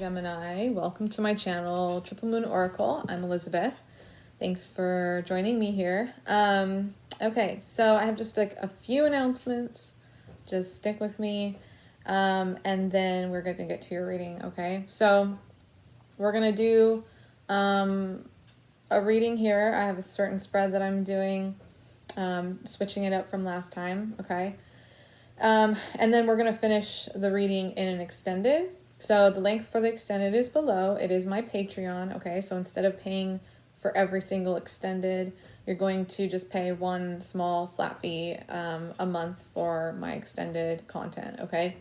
Gemini. Welcome to my channel, Triple Moon Oracle. I'm Elizabeth. Thanks for joining me here. Okay, so I have just like a few announcements. Just stick with me. And then we're going to get to your reading, okay? So we're going to do a reading here. I have a certain spread that I'm doing, switching it up from last time, okay? And then we're going to finish the reading in an extended. So the link for the extended is below. It is my Patreon, okay? So instead of paying for every single extended, you're going to just pay one small flat fee a month for my extended content, okay?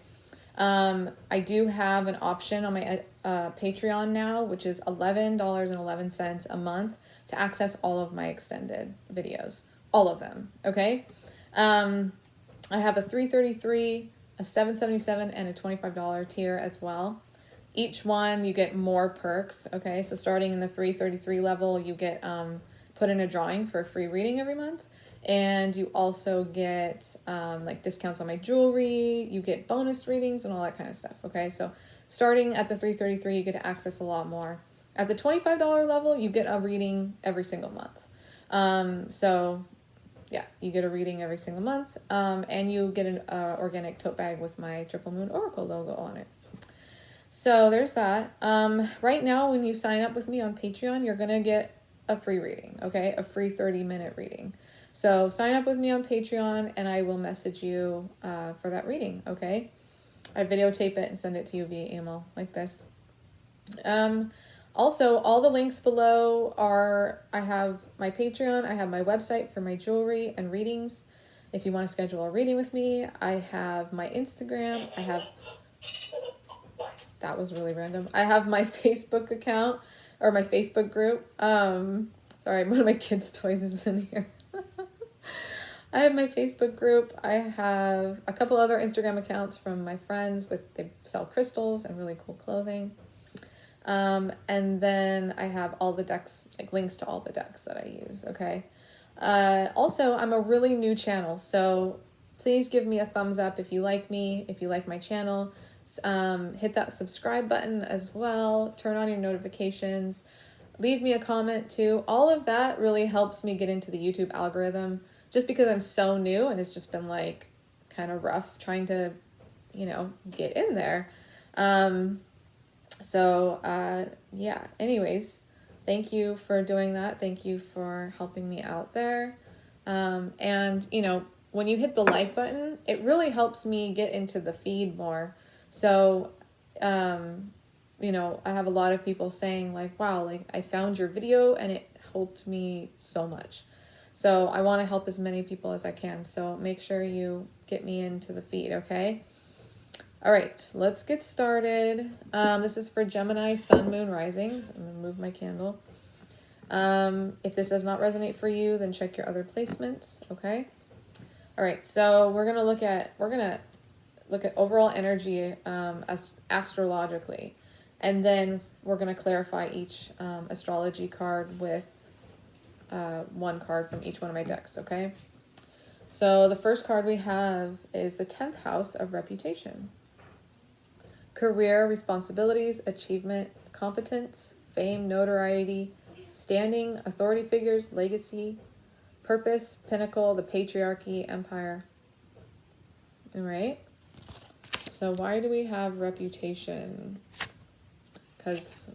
I do have an option on my Patreon now, which is $11.11 a month to access all of my extended videos. All of them, okay? I have a $3.33, a $7.77, and a $25 tier as well. Each one, you get more perks, okay? So starting in the $3.33 level, you get put in a drawing for a free reading every month. And you also get like discounts on my jewelry. You get bonus readings and all that kind of stuff, okay? So starting at the $3.33, you get to access a lot more. At the $25 level, you get a reading every single month. So yeah, you get a reading every single month, and you get an organic tote bag with my Triple Moon Oracle logo on it. So there's that. Right now, when you sign up with me on Patreon, you're going to get a free reading, okay? A free 30-minute reading. So sign up with me on Patreon, and I will message you for that reading, okay? I videotape it and send it to you via email like this. Also, all the links below are, I have my Patreon, I have my website for my jewelry and readings. If you want to schedule a reading with me, I have my Instagram, I have, that was really random. I have my Facebook account, or my Facebook group. Sorry, one of my kids' toys is in here. I have my Facebook group. I have a couple other Instagram accounts from my friends they sell crystals and really cool clothing. And then I have all the decks, like links to all the decks that I use, okay? Also, I'm a really new channel, so please give me a thumbs up if you like me, if you like my channel. Hit that subscribe button as well. Turn on your notifications. Leave me a comment too. All of that really helps me get into the YouTube algorithm, just because I'm so new and it's just been like kind of rough trying to, get in there. Yeah, anyways, thank you for doing that. Thank you for helping me out there. And when you hit the like button, it really helps me get into the feed more. So, I have a lot of people saying like, wow, like I found your video and it helped me so much. So I want to help as many people as I can. So make sure you get me into the feed, okay? All right, let's get started. This is for Gemini, Sun, Moon, Rising. So I'm going to move my candle. If this does not resonate for you, then check your other placements, okay? All right, so we're going to look at overall energy astrologically. And then we're going to clarify each astrology card with one card from each one of my decks, okay? So the first card we have is the 10th house of reputation. Career, responsibilities, achievement, competence, fame, notoriety, standing, authority figures, legacy, purpose, pinnacle, the patriarchy, empire. All right. So why do we have reputation? Because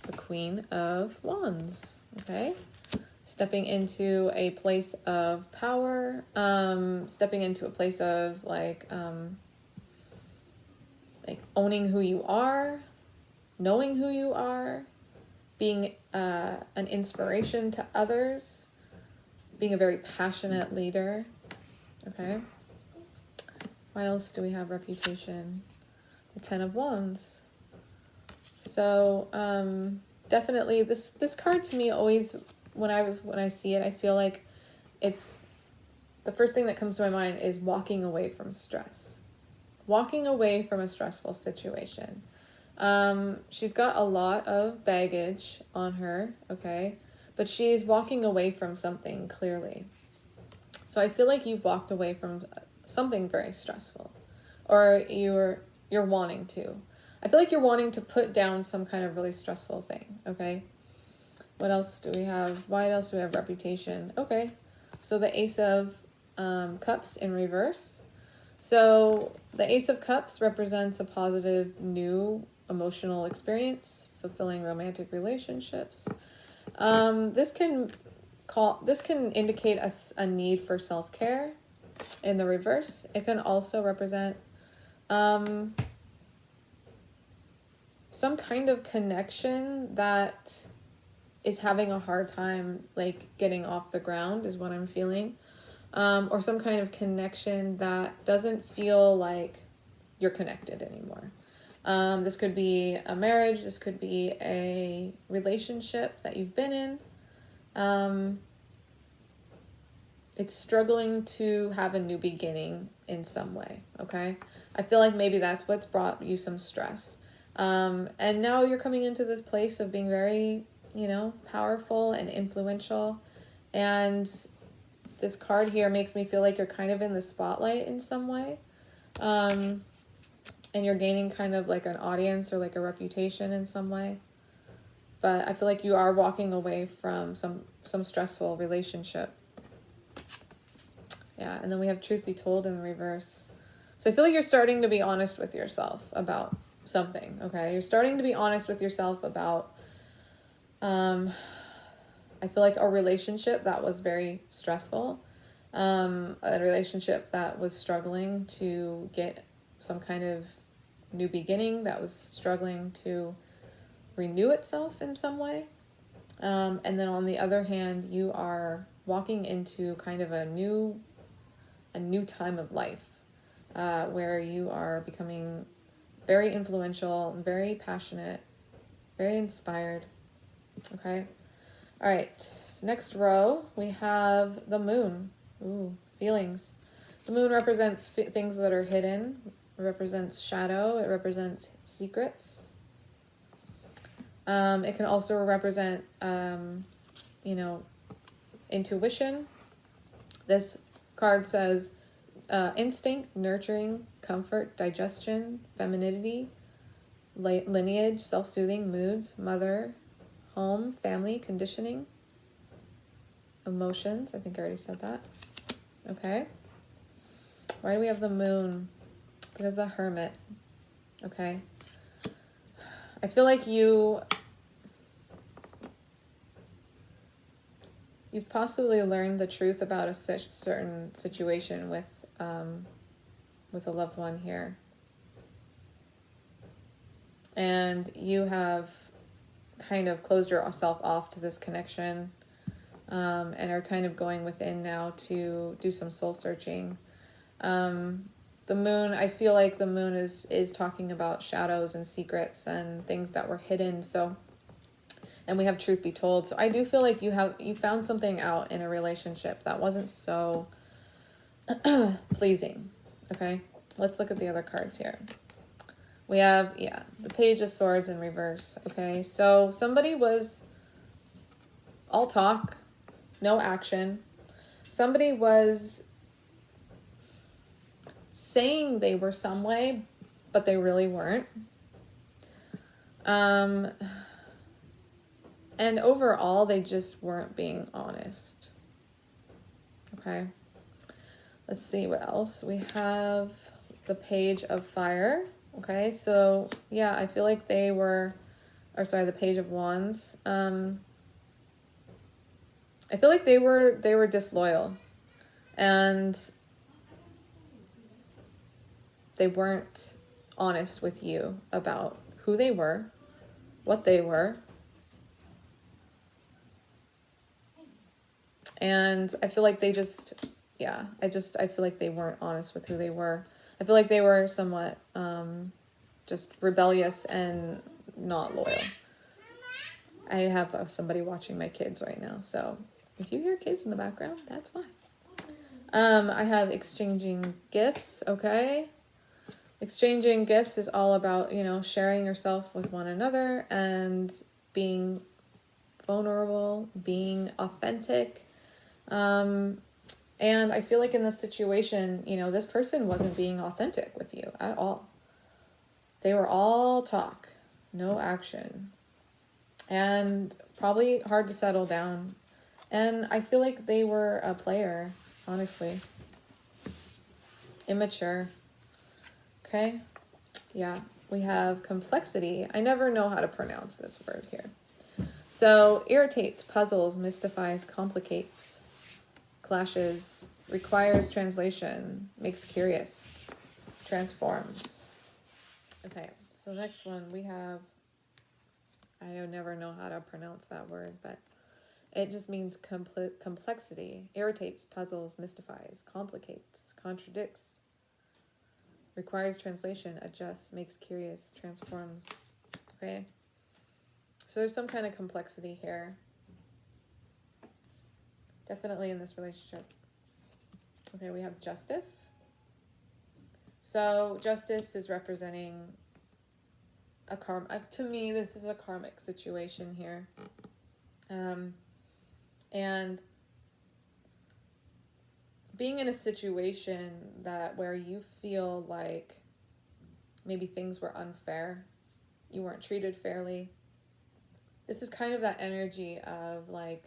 the Queen of Wands, okay? Stepping into a place of power, stepping into a place of like owning who you are, knowing who you are, being an inspiration to others, being a very passionate leader, okay? Why else do we have reputation? The 10 of Wands. So definitely this card to me always, when I see it, I feel like it's the first thing that comes to my mind is walking away from stress. Walking away from a stressful situation. She's got a lot of baggage on her, okay? But she's walking away from something clearly. So I feel like you've walked away from something very stressful, or you're wanting to. I feel like you're wanting to put down some kind of really stressful thing, okay? What else do we have? Why else do we have reputation? Okay, so the Ace of Cups in reverse. So the Ace of Cups represents a positive new emotional experience, fulfilling romantic relationships. This can indicate a need for self-care in the reverse. It can also represent some kind of connection that is having a hard time like getting off the ground is what I'm feeling. Or some kind of connection that doesn't feel like you're connected anymore. This could be a marriage, this could be a relationship that you've been in. It's struggling to have a new beginning in some way, okay? I feel like maybe that's what's brought you some stress. And now you're coming into this place of being very, powerful and influential. And this card here makes me feel like you're kind of in the spotlight in some way. And you're gaining kind of like an audience or like a reputation in some way. But I feel like you are walking away from some stressful relationship. Yeah, and then we have truth be told in the reverse. So I feel like you're starting to be honest with yourself about something, okay? You're starting to be honest with yourself about, I feel like a relationship that was very stressful, a relationship that was struggling to get some kind of new beginning, that was struggling to renew itself in some way. And then on the other hand, you are walking into kind of a new time of life, where you are becoming very influential, very passionate, very inspired. Okay. All right. Next row, we have the moon. Ooh, feelings. The moon represents things that are hidden. It represents shadow. It represents secrets. It can also represent, intuition. This card says instinct, nurturing, comfort, digestion, femininity, lineage, self-soothing, moods, mother, home, family, conditioning, emotions. I think I already said that. Okay. Why do we have the moon? Because the hermit. Okay. I feel like you've possibly learned the truth about a certain situation with a loved one here. And you have kind of closed yourself off to this connection, and are kind of going within now to do some soul searching. The moon, I feel like the moon is talking about shadows and secrets and things that were hidden. So, and we have truth be told. So I do feel like you found something out in a relationship that wasn't so pleasing. Okay, let's look at the other cards here. We have, the Page of Swords in reverse. Okay, so somebody was all talk, no action. Somebody was saying they were some way, but they really weren't. And overall, they just weren't being honest. Okay. Let's see what else. We have the Page of Fire. Okay, so yeah, I feel like the Page of Wands. I feel like they were disloyal, and they weren't honest with you about who they were, what they were. And I feel like they just, I feel like they weren't honest with who they were. I feel like they were somewhat just rebellious and not loyal. I have somebody watching my kids right now, so if you hear kids in the background, that's why. I have exchanging gifts, okay? Exchanging gifts is all about, sharing yourself with one another and being vulnerable, being authentic. And I feel like in this situation, this person wasn't being authentic with you at all. They were all talk, no action, and probably hard to settle down. And I feel like they were a player, honestly. Immature. Okay. Yeah. We have complexity. I never know how to pronounce this word here. So irritates, puzzles, mystifies, complicates, clashes, requires translation, makes curious, transforms. Okay. So next one we have, I never know how to pronounce that word, but it just means complexity, irritates, puzzles, mystifies, complicates, contradicts, requires translation, adjusts, makes curious, transforms. Okay. So there's some kind of complexity here. Definitely in this relationship. Okay, we have justice. So justice is representing a karma. To me, this is a karmic situation here. And being in a situation where you feel like maybe things were unfair, you weren't treated fairly. This is kind of that energy of like,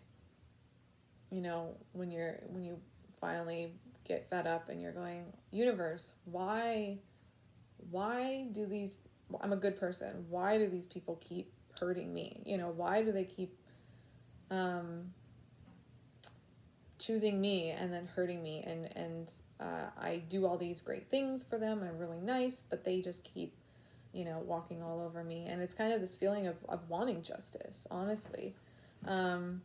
you know, when you finally get fed up and you're going, universe, why do these, I'm a good person, why do these people keep hurting me? You know, why do they keep choosing me and then hurting me, and I do all these great things for them, I'm really nice, but they just keep, you know, walking all over me. And it's kind of this feeling of wanting justice, honestly. And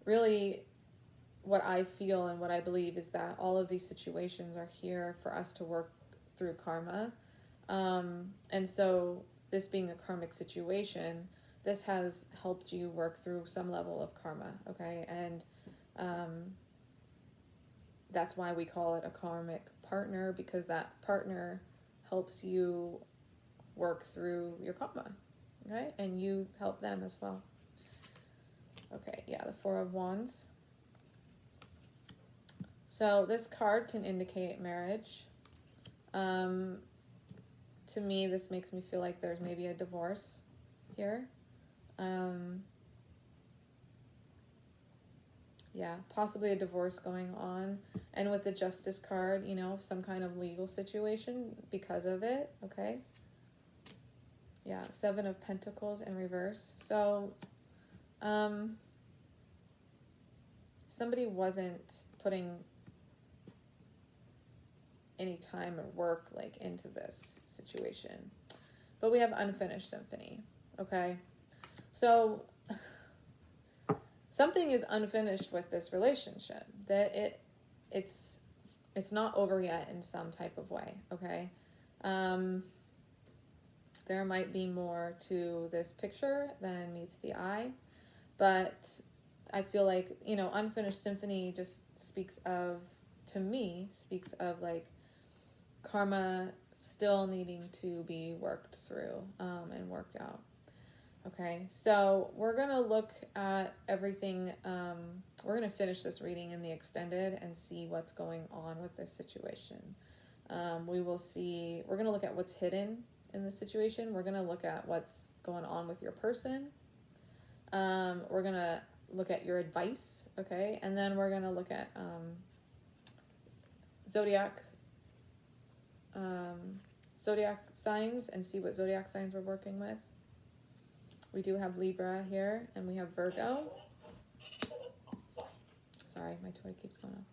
really what I feel and what I believe is that all of these situations are here for us to work through karma. And so this being a karmic situation, this has helped you work through some level of karma, okay? And that's why we call it a karmic partner, because that partner helps you work through your karma, okay? And you help them as well. Okay, yeah, the Four of Wands. So this card can indicate marriage. To me, this makes me feel like there's maybe a divorce here. Yeah, possibly a divorce going on. And with the Justice card, you know, some kind of legal situation because of it, okay? Yeah, Seven of Pentacles in reverse. So, somebody wasn't putting any time or work like into this situation. But we have Unfinished Symphony, okay? So something is unfinished with this relationship, that it's not over yet in some type of way, okay? There might be more to this picture than meets the eye, but I feel like, you know, Unfinished Symphony just speaks of, to me, speaks of like karma still needing to be worked through and worked out. Okay, so we're going to look at everything. We're going to finish this reading in the extended and see what's going on with this situation. We will see, we're going to look at what's hidden in the situation. We're going to look at what's going on with your person. We're going to look at your advice, okay? And then we're going to look at zodiac signs and see what zodiac signs we're working with. We do have Libra here, and we have Virgo. Sorry, my toy keeps going off.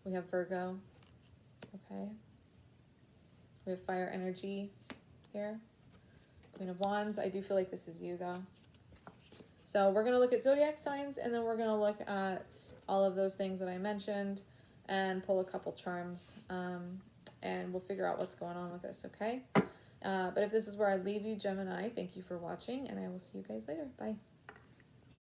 We have Virgo, okay? We have fire energy here. Queen of Wands. I do feel like this is you, though. So we're going to look at zodiac signs, and then we're going to look at all of those things that I mentioned and pull a couple charms, and we'll figure out what's going on with this, okay? But if this is where I leave you, Gemini, thank you for watching, and I will see you guys later. Bye.